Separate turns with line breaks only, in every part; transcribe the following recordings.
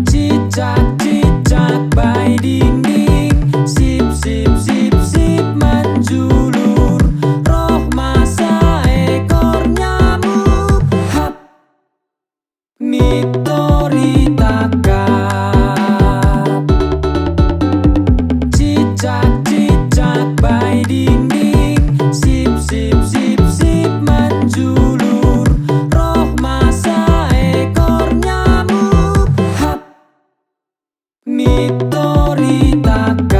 Cicak-cicak bayi dinding, sip sip sip sip menjulur, roh masa ekor nyamuk, hap Mitori takap. Cicak-cicak bayi dinding, sip sip sip sip menjulur, roh masa ekor nyamuk, hap Mitori takap.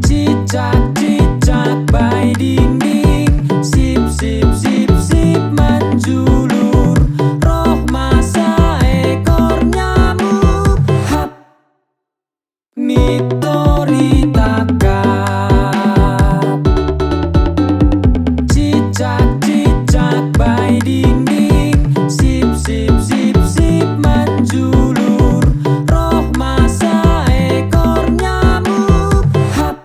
Cicak-cicak bayi dinding, sip sip sip sip menjulur, roh masa ekor nyamuk, hap Mitori takap. Cicak-cicak bayi dinding, sip sip sip sip menjulur, roh masa ekor nyamuk, hap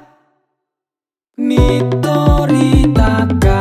Mitori takap.